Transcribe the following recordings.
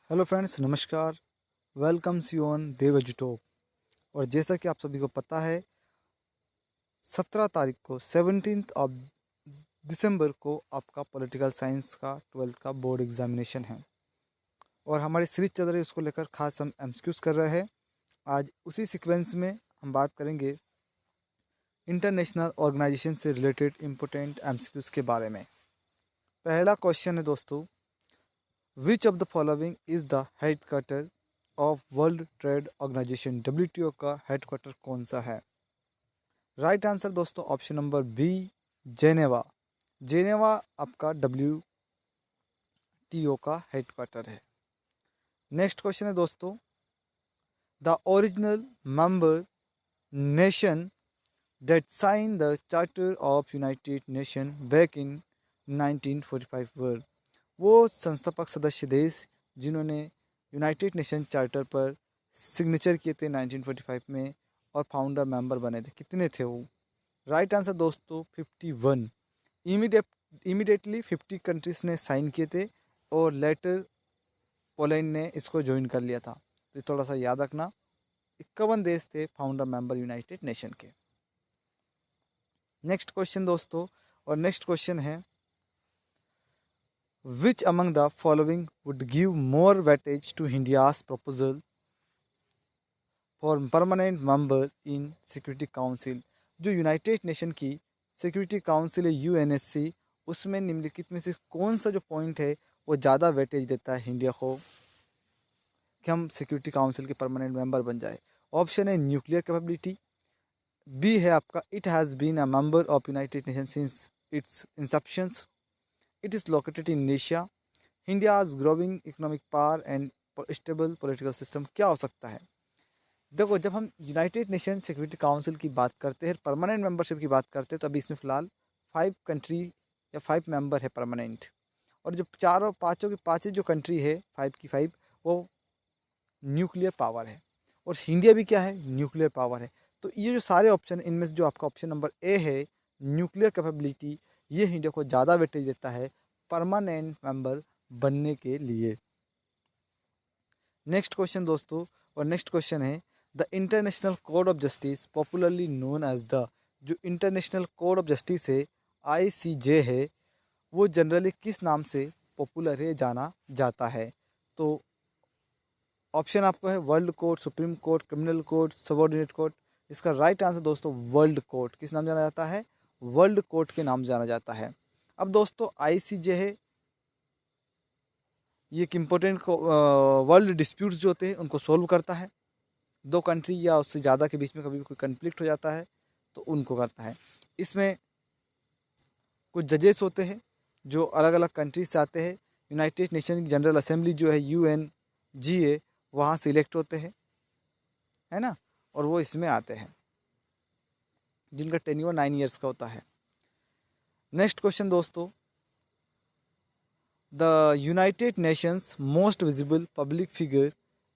Hello friends, नमस्कार। Welcomes you on देव एजुटॉक। और जैसा कि आप सभी को पता है, 17 तारीख को 17th ऑफ दिसंबर को आपका पॉलिटिकल साइंस का 12th का बोर्ड एग्जामिनेशन है। और हमारी सीरीज चल रही है, उसको लेकर खास हम एमसीक्यूज कर रहे हैं। आज उसी सीक्वेंस में हम बात करेंगे इंटरनेशनल ऑर्गेनाइजेशन से रिलेटेड इम्पोर्टेंट एमसीक्यूज के बारे में। पहला क्वेश्चन है दोस्तों, which of the following is the headquarter of world trade organisation? WTO का हेडक्वार्टर कौन सा है? राइट आंसर दोस्तों option number B, Geneva. Geneva आपका WTO का हेडक्वार्टर है। नेक्स्ट क्वेश्चन है दोस्तों, the original member nation that sign the charter of United Nation back in 1945 were. वो संस्थापक सदस्य देश जिन्होंने यूनाइटेड नेशन चार्टर पर सिग्नेचर किए थे 1945 में और फाउंडर मेंबर बने थे, कितने थे वो? राइट आंसर दोस्तों 51। इमीडिएटली 50 कंट्रीज ने साइन किए थे और लेटर पोलैंड ने इसको ज्वाइन कर लिया था। तो थोड़ा सा याद रखना, 51 देश थे फाउंडर मेंबर यूनाइटेड नेशन के। नेक्स्ट क्वेश्चन दोस्तों, और नेक्स्ट क्वेश्चन है, Which among the following would give more weightage to India's proposal for permanent member in Security Council? जो यूनाइटेड नेशन की सिक्योरिटी काउंसिल है UNSC, उसमें निम्नलिखित में से कौन सा जो पॉइंट है वो ज़्यादा वेटेज देता है इंडिया को कि हम सिक्योरिटी काउंसिल के परमानेंट मेंबर बन जाए? ऑप्शन है न्यूक्लियर कैपेबिलिटी, बी है आपका it has been a member of United nation since it's इंसेप्शंस, it is located in Asia, India's growing economic power and stable political system. क्या हो सकता है? देखो, जब हम यूनाइटेड नेशन सिक्योरिटी काउंसिल की बात करते हैं, परमानेंट मेंबरशिप की बात करते हैं, तो अभी इसमें फ़िलहाल 5 कंट्री या 5 मेंबर है परमानेंट। और जो चारों पाँचों की पाँचें जो कंट्री है 5 की 5, वो न्यूक्लियर पावर है। और इंडिया भी क्या है? न्यूक्लियर पावर है। तो ये जो सारे ऑप्शन, इनमें से जो आपका ऑप्शन नंबर ए है न्यूक्लियर कैपेबिलिटी, ये इंडिया को ज़्यादा वेटेज देता है परमानेंट मेंबर बनने के लिए। नेक्स्ट क्वेश्चन दोस्तों, और नेक्स्ट क्वेश्चन है, the international code of justice popularly known as the, जो इंटरनेशनल कोड ऑफ जस्टिस है ICJ है, वो जनरली किस नाम से पॉपुलर है, जाना जाता है? तो ऑप्शन आपको है world court, supreme court, criminal court, subordinate court. इसका राइट आंसर दोस्तों वर्ल्ड कोर्ट। किस नाम जाना जाता है? वर्ल्ड कोर्ट के नाम जाना जाता है। अब दोस्तों ICJ है, ये एक इम्पोर्टेंट वर्ल्ड डिस्प्यूट्स जो होते हैं उनको सॉल्व करता है। 2 कंट्री या उससे ज़्यादा के बीच में कभी भी कोई कन्फ्लिक्ट हो जाता है तो उनको करता है। इसमें कुछ जजेस होते हैं जो अलग अलग कंट्रीज से आते हैं। यूनाइटेड नेशन की जनरल असेंबली जो है UNGA, वहाँ से इलेक्ट होते हैं, है ना, और वो इसमें आते हैं, जिनका टेन्योर 9 ईयर्स का होता है। नेक्स्ट क्वेश्चन दोस्तों, the United Nations most visible public figure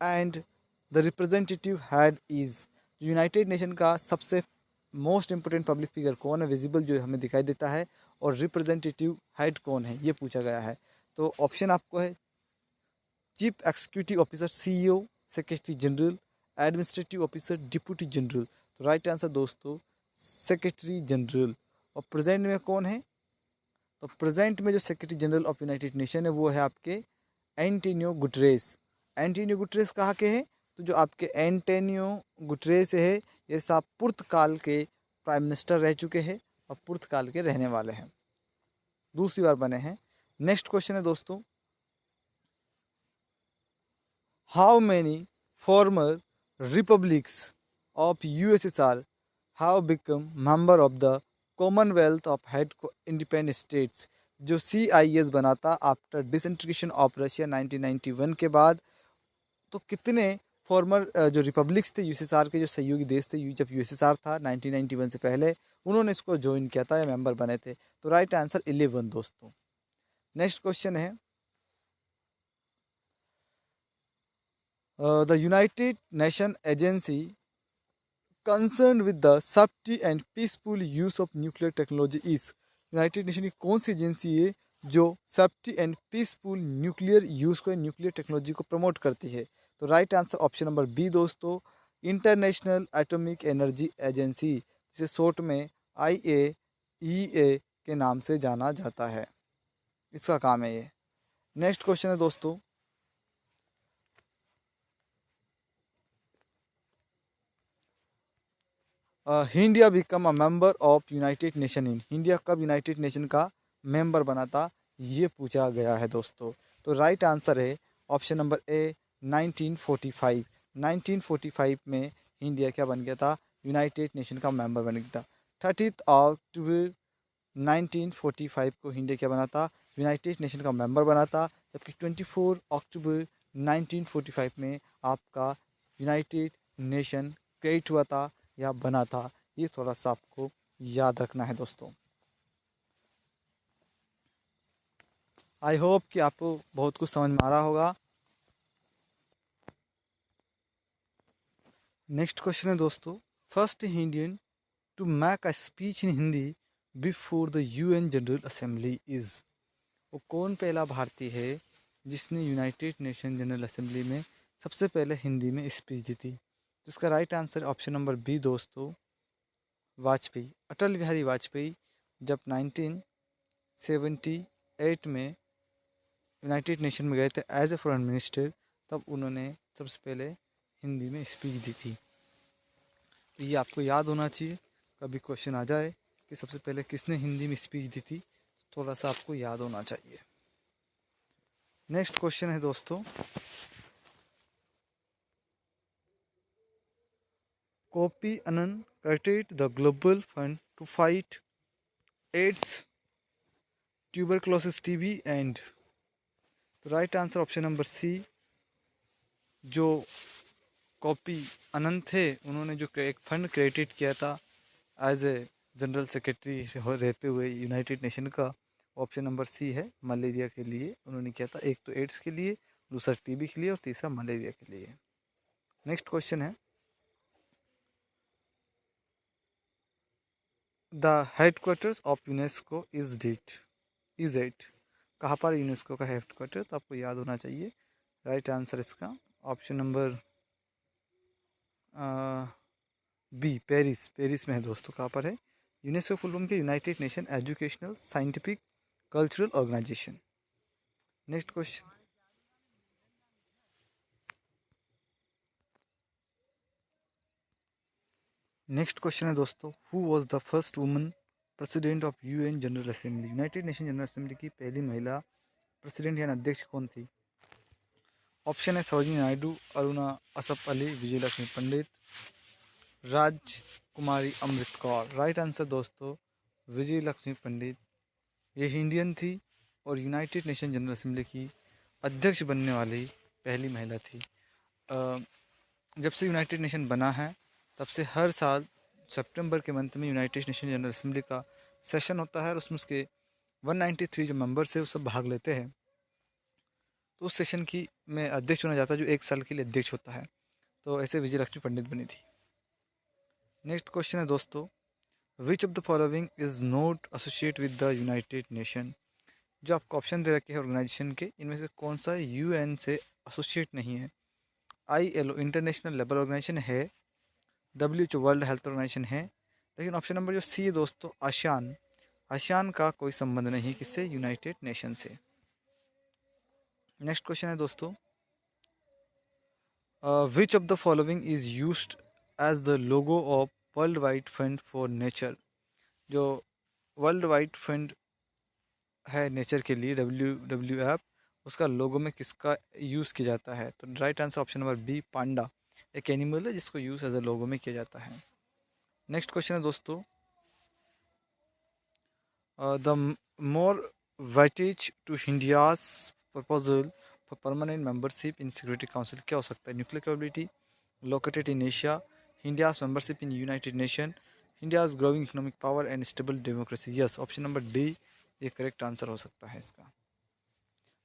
and the representative head is, United nation का सबसे मोस्ट इंपोर्टेंट पब्लिक फिगर कौन है, विजिबल जो हमें दिखाई देता है, और रिप्रेजेंटेटिव हेड कौन है, ये पूछा गया है। तो ऑप्शन आपको है chief executive officer CEO, secretary general, administrative officer, deputy general. तो राइट आंसर दोस्तों सेक्रेटरी जनरल। और प्रेजेंट में कौन है? तो प्रेजेंट में जो secretary general of United nation है वो है आपके एंटोनियो गुटरेस। एंटोनियो गुटरेस कहाँ के हैं? तो जो आपके एंटोनियो गुटरेस है, ये सब पुर्तगाल के प्राइम मिनिस्टर रह चुके हैं और पुर्तगाल के रहने वाले हैं, दूसरी बार बने हैं। नेक्स्ट क्वेश्चन है दोस्तों, how many farmer republics of USSR have become member of the Commonwealth of Head Independent States? जो CIS बना था आफ्टर डिसइंटीग्रेशन ऑफ रशिया 1991 के बाद, तो कितने फॉर्मर जो रिपब्लिक्स थे USSR के, जो सहयोगी देश थे, जब USSR था 1991 से पहले, उन्होंने इसको ज्वाइन किया था या मेंबर बने थे? तो राइट आंसर 11 दोस्तों। नेक्स्ट क्वेश्चन है, the united nation agency concern with the safety and peaceful use of nuclear technology is, united nation की कौन सी एजेंसी है जो safety and peaceful nuclear use को, न्यूक्लियर टेक्नोलॉजी को प्रमोट करती है। तो right answer option number B दोस्तों, इंटरनेशनल एटॉमिक एनर्जी एजेंसी, जिसे शॉर्ट में IAEA के नाम से जाना जाता है, इसका काम है ये। नेक्स्ट क्वेश्चन है दोस्तों, India become a member of United nation in, India कब यूनाइटेड नेशन का मेंबर बना था, ये पूछा गया है दोस्तों। तो राइट आंसर है ऑप्शन नंबर ए 1945। 1945 में इंडिया क्या बन गया था, यूनाइटेड नेशन का मेंबर बन गया था। 30 अक्टूबर 1945 को इंडिया क्या बना था, यूनाइटेड नेशन का मेंबर बना था। जबकि 24 अक्टूबर 1945 में आपका यूनाइटेड नेशन क्रिएट हुआ था या बना था। ये थोड़ा सा आपको याद रखना है दोस्तों। आई होप कि आपको बहुत कुछ समझ में आ रहा होगा। नेक्स्ट क्वेश्चन है दोस्तों, first Indian to make a speech in Hindi before the UN general assembly is, वो कौन पहला भारतीय है जिसने यूनाइटेड नेशन जनरल असेंबली में सबसे पहले हिंदी में स्पीच दी थी। तो इसका right answer option number B दोस्तों, वाजपेयी, अटल बिहारी वाजपेयी। जब 1978 में यूनाइटेड नेशन में गए थे एज ए फॉरेन मिनिस्टर, तब उन्होंने सबसे पहले हिंदी में स्पीच दी थी। तो ये आपको याद होना चाहिए, कभी क्वेश्चन आ जाए कि सबसे पहले किसने हिंदी में स्पीच दी थी, थोड़ा सा आपको याद होना चाहिए। नेक्स्ट क्वेश्चन है दोस्तों, Kofi Annan created the global fund to fight AIDS, tuberculosis, TB and, right answer option number C, जो कॉपी अनंत थे उन्होंने जो एक फंड क्रिएटेड किया था एज ए जनरल सेक्रेटरी रहते हुए यूनाइटेड नेशन का, ऑप्शन नंबर सी है, मलेरिया के लिए उन्होंने किया था। एक तो एड्स के लिए, दूसरा TB के लिए और तीसरा मलेरिया के लिए। नेक्स्ट क्वेश्चन है, the headquarters of UNESCO is at, कहाँ पर यूनेस्को का हेडक्वार्टर, तो आपको याद होना चाहिए। राइट आंसर इसका option number B, Paris, Paris में है दोस्तों। कहाँ पर है, यूनेस्को फुल फॉर्म के united nation educational scientific cultural organisation. Next question, next question है दोस्तों, who was the first woman president of UN general assembly, united nation general assembly की पहली महिला प्रेसिडेंट यानी अध्यक्ष कौन थी। ऑप्शन है सरोजिनी नायडू, अरुणा असफ अली, विजयलक्ष्मी पंडित, राजकुमारी अमृत कौर। राइट आंसर दोस्तों, विजयलक्ष्मी पंडित। ये इंडियन थी और यूनाइटेड नेशन जनरल असेंबली की अध्यक्ष बनने वाली पहली महिला थी। जब से यूनाइटेड नेशन बना है तब से हर साल सितंबर के मंथ में यूनाइटेड नेशन जनरल असेंबली का सेशन होता है और उसमें उसके 193 जो मेंबर्स है वो सब भाग लेते हैं। तो उस सेशन की में अध्यक्ष चुना जाता है जो एक साल के लिए अध्यक्ष होता है। तो ऐसे विजयलक्ष्मी पंडित बनी थी। नेक्स्ट क्वेश्चन है दोस्तों, which of the following is not associate with the united nation, जो आपको ऑप्शन दे रखे हैं ऑर्गेनाइजेशन के, इनमें से कौन सा UN से एसोसिएट नहीं है। ILO इंटरनेशनल लेबर ऑर्गेनाइजेशन है, WHO वर्ल्ड हेल्थ ऑर्गेनाइजेशन है, लेकिन ऑप्शन नंबर जो सी है दोस्तों, आसियान, आसियान का कोई संबंध नहीं किससे, यूनाइटेड नेशन से। नेक्स्ट क्वेश्चन है दोस्तों, which of the following is used as the logo of world wide fund for nature, जो वर्ल्ड वाइड फंड है नेचर के लिए WWF, उसका लोगो में किसका यूज़ किया जाता है। तो right answer option number B, panda, एक एनिमल है जिसको यूज़ एज अ लोगो में किया जाता है। नेक्स्ट क्वेश्चन है दोस्तों, the more weightage to India's proposal for permanent membership in security council क्या हो सकता है, nuclear capability, located in Asia, India's membership in united nation, India's growing economic power and stable democracy. Yes, option number D ये correct answer हो सकता है इसका।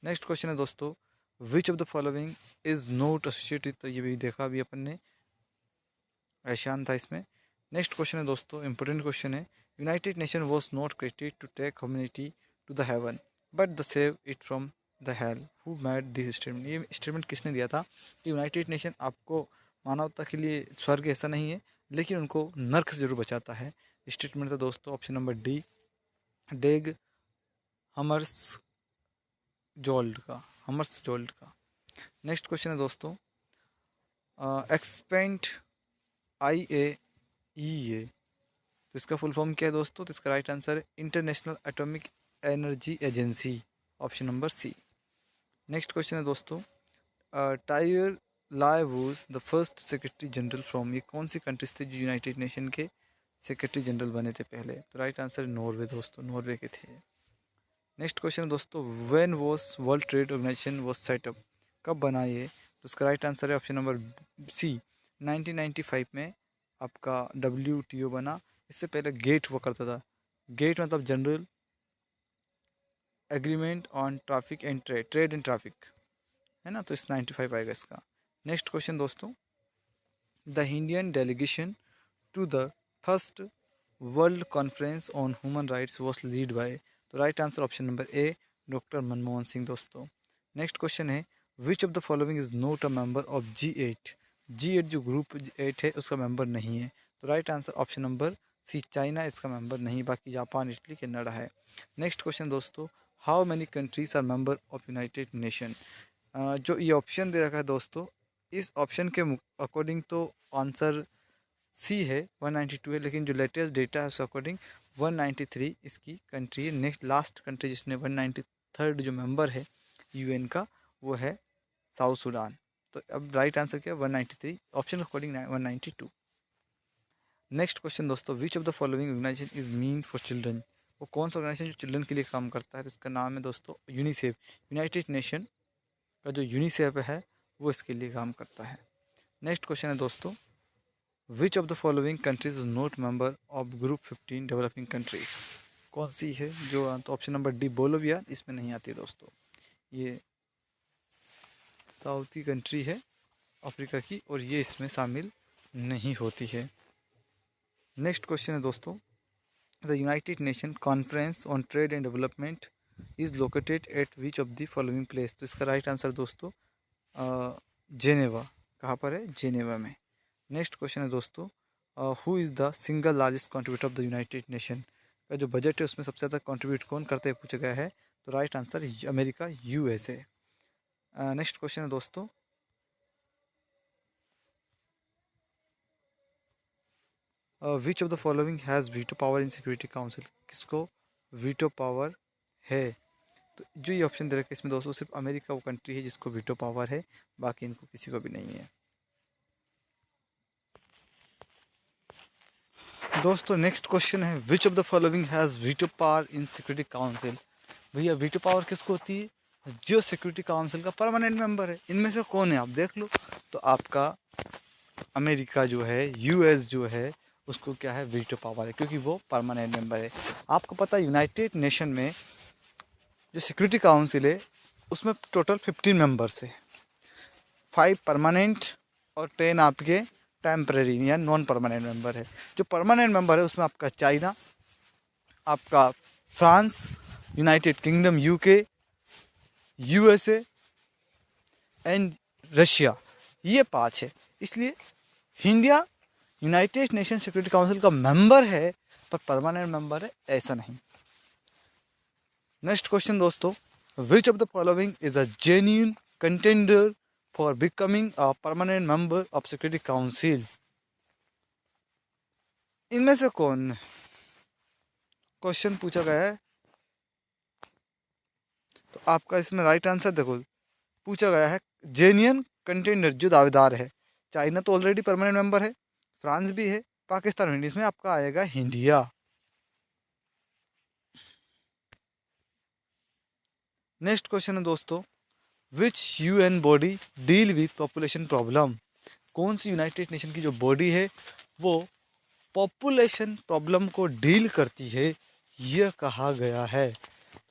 Next question है दोस्तों, which of the following is not associated, तो ये भी देखा अभी अपन ने, एशियान था इसमें। नेक्स्ट क्वेश्चन है दोस्तों, इंपॉर्टेंट क्वेश्चन है, united nation was not created to take humanity to the heaven, but the save it from the hell who made this statement. ये स्टेटमेंट किसने दिया था कि यूनाइटेड नेशन आपको मानवता के लिए स्वर्ग ऐसा नहीं है, लेकिन उनको नर्क से जरूर बचाता है। स्टेटमेंट था दोस्तों ऑप्शन नंबर डी, डेग हमर्स जोल्ड का। नेक्स्ट क्वेश्चन है दोस्तों, एक्सपेंड आई ए ई ए, तो इसका फुल फॉर्म क्या है दोस्तों? तो इसका राइट आंसर है International atomic energy Agency, option number C. Next question है दोस्तों, Trygve Lie was the first secretary general from, ये कौन सी कंट्रीज थे जो यूनाइटेड नेशन के सेक्रेटरी जनरल बने थे पहले? तो राइट आंसर नॉर्वे दोस्तों, नॉर्वे के थे। नेक्स्ट क्वेश्चन दोस्तों, when was World trade Organization was set up, कब बना ये? तो इसका राइट आंसर है ऑप्शन नंबर सी, 1995 में आपका WTO बना। इससे पहले गेट हुआ करता था। गेट मतलब general agreement on traffic and trade and traffic, है ना, तो इस 95 आएगा इसका। नेक्स्ट क्वेश्चन दोस्तों, the Indian delegation to the first world conference on human rights was lead by, तो right answer option number A, doctor Manmohan Singh दोस्तों। नेक्स्ट क्वेश्चन है, which of the following is not a member of G8, G8 जो group 8 है उसका member नहीं है, तो right answer option number C, China इसका मेंबर नहीं, बाकी जापान, इटली, कनाडा है। नेक्स्ट क्वेश्चन दोस्तों, how many countries are member of United nation, जो ये ऑप्शन दे रखा है दोस्तों, इस ऑप्शन के अकॉर्डिंग तो आंसर सी है, 192 है, लेकिन जो लेटेस्ट डेटा है उसके अकॉर्डिंग 193 इसकी कंट्री है। नेक्स्ट लास्ट कंट्री जिसने 193 जो मेंबर है UN का, वो है साउथ सूडान। तो अब राइट आंसर क्या है? 193, ऑप्शन अकॉर्डिंग 192। नेक्स्ट क्वेश्चन दोस्तों, which of the following organisation is mean for children, वो कौन सा ऑर्गेनाइजेशन जो चिल्ड्रन के लिए काम करता है? तो इसका नाम है दोस्तों यूनिसेफ। यूनाइटेड नेशन का जो यूनिसेफ है वो इसके लिए काम करता है। नेक्स्ट क्वेश्चन है दोस्तों, which of the following countries is not member of group 15 developing countries, कौन सी है जो? तो ऑप्शन नंबर डी, बोलोविया, इसमें नहीं आती दोस्तों, ये साउथी कंट्री है अफ्रीका की और ये इसमें शामिल नहीं होती है। नेक्स्ट क्वेश्चन है दोस्तों, the united nation conference on trade and development is located at which of the following place, तो इसका राइट आंसर दोस्तों जेनेवा, कहाँ पर है? जेनेवा में। नेक्स्ट क्वेश्चन है दोस्तों, who is the single largest contributor of the united nation, का जो बजट है उसमें सबसे ज़्यादा कंट्रीब्यूट कौन करते हैं पूछा गया है? तो right answer America, USA। Next question है दोस्तों, which of the following has veto power in security council, किसको वीटो पावर है? तो जो ये ऑप्शन दे रखे इसमें दोस्तों सिर्फ अमेरिका वो कंट्री है जिसको वीटो पावर है, बाकी इनको किसी को भी नहीं है। दोस्तों नेक्स्ट क्वेश्चन है, which of the following has veto power in security council, भैया वीटो पावर किसको होती है? जो सिक्योरिटी काउंसिल का परमानेंट मेंबर है, इनमें से कौन है आप देख लो। तो आपका अमेरिका जो है, US जो है, उसको क्या है? वीटो पावर है, क्योंकि वो परमानेंट मेंबर है। आपको पता है यूनाइटेड नेशन में जो सिक्योरिटी काउंसिल है उसमें टोटल 15 मेंबर्स है, 5 परमानेंट और 10 आपके टेम्परेरी या नॉन परमानेंट मेंबर है। जो परमानेंट मेंबर है उसमें आपका चाइना, आपका France, United kingdom UK, USA and Russia, ये 5 है। इसलिए India United nation security council का मेंबर है पर परमानेंट मेंबर है ऐसा नहीं। नेक्स्ट क्वेश्चन दोस्तों, which of the following is a genuine contender for becoming a permanent member of security council, इनमें से कौन? क्वेश्चन पूछा गया है तो आपका इसमें राइट आंसर देखो, पूछा गया है जेन्युइन कंटेंडर जो दावेदार है। चाइना तो ऑलरेडी परमानेंट मेंबर है, फ्रांस भी है, पाकिस्तान भी, इसमें आपका आएगा इंडिया। नेक्स्ट क्वेश्चन है दोस्तों, विच UN body deal with population problem, कौन सी यूनाइटेड नेशन की जो बॉडी है वो पॉपुलेशन प्रॉब्लम को डील करती है, यह कहा गया है?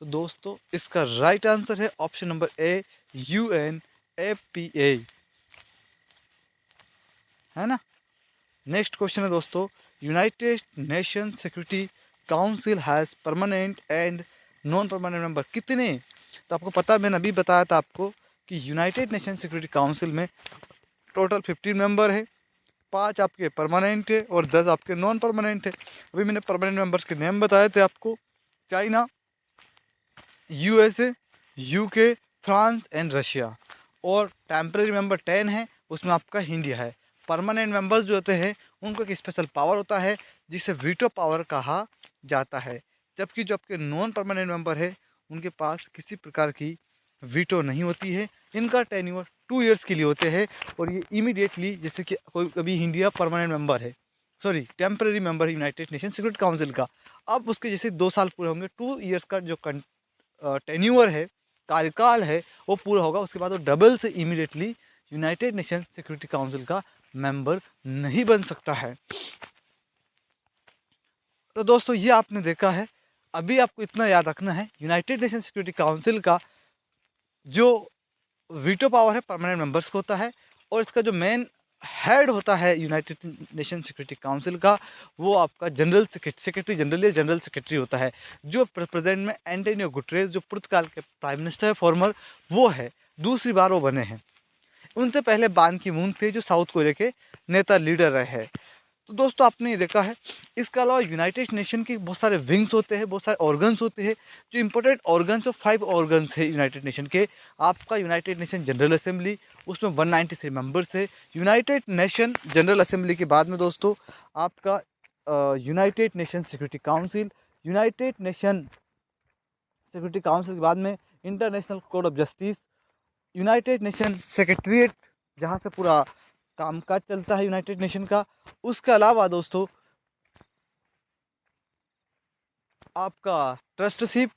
तो दोस्तों इसका राइट आंसर है ऑप्शन नंबर ए, UNFPA, है ना। नेक्स्ट क्वेश्चन है दोस्तों, United nation security council has permanent and non permanent member कितने, तो आपको पता है, मैंने अभी बताया था आपको कि यूनाइटेड नेशन सिक्योरिटी काउंसिल में टोटल 15 मेंबर है, 5 आपके परमानेंट है और 10 आपके नॉन परमानेंट है। अभी मैंने परमानेंट मेंबर्स के नेम बताए थे आपको, China, USA, UK, France and Russia. और टेम्परेरी मेंबर 10 है, उसमें आपका इंडिया है। परमानेंट मेंबर्स जो होते हैं उनको एक स्पेशल पावर होता है जिसे वीटो पावर कहा जाता है, जबकि जो आपके नॉन परमानेंट मेंबर है उनके पास किसी प्रकार की वीटो नहीं होती है। इनका टेन्योर 2 ईयर्स के लिए होते हैं और ये इमीडिएटली, जैसे कि कोई अभी इंडिया परमानेंट मेंबर है, सॉरी टेम्परेरी मेंबर है यूनाइटेड नेशन सिक्योरिटी काउंसिल का, अब उसके जैसे 2 साल पूरे होंगे, 2 ईयर्स का जो टेन्योर है, कार्यकाल है, वो पूरा होगा, उसके बाद वो डबल से immediately United nation security council का मेंबर नहीं बन सकता है। तो दोस्तों ये आपने देखा है। अभी आपको इतना याद रखना है, यूनाइटेड नेशन सिक्योरिटी काउंसिल का जो वीटो पावर है परमानेंट मेंबर्स को होता है, और इसका जो मेन हेड होता है यूनाइटेड नेशन सिक्योरिटी काउंसिल का, वो आपका जनरल सेक्रेटरी जनरल या जनरल सेक्रेटरी होता है, जो प्रेजेंट में एंटोनियो गुटेरेस, जो पुर्तगाल के प्राइम मिनिस्टर है फॉर्मर, वो है, दूसरी बार वो बने हैं। उनसे पहले बान की मून थे जो साउथ कोरिया के नेता लीडर रहे हैं। तो दोस्तों आपने ये देखा है, इसके अलावा यूनाइटेड नेशन के बहुत सारे विंग्स होते हैं, बहुत सारे ऑर्गन्स होते हैं। जो इंपॉर्टेंट ऑर्गन्स और 5 ऑर्गन्स है यूनाइटेड नेशन के, आपका यूनाइटेड नेशन जनरल असेंबली, उसमें 193 मेंबर्स है। यूनाइटेड नेशन जनरल असेंबली के बाद में दोस्तों आपका United nation security council, United nation security council के बाद में international court of justice, United nation secretariat जहाँ से पूरा कामकाज चलता है यूनाइटेड नेशन का। उसके अलावा दोस्तों आपका ट्रस्टशिप।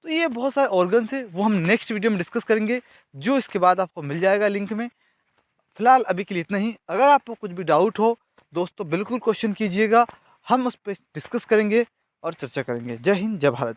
तो ये बहुत सारे ऑर्गन्स है, वो हम नेक्स्ट वीडियो में डिस्कस करेंगे, जो इसके बाद आपको मिल जाएगा लिंक में। फिलहाल अभी के लिए इतना ही। अगर आपको कुछ भी डाउट हो दोस्तों बिल्कुल क्वेश्चन कीजिएगा, हम उस पर डिस्कस करेंगे और चर्चा करेंगे। जय हिंद, जय भारत।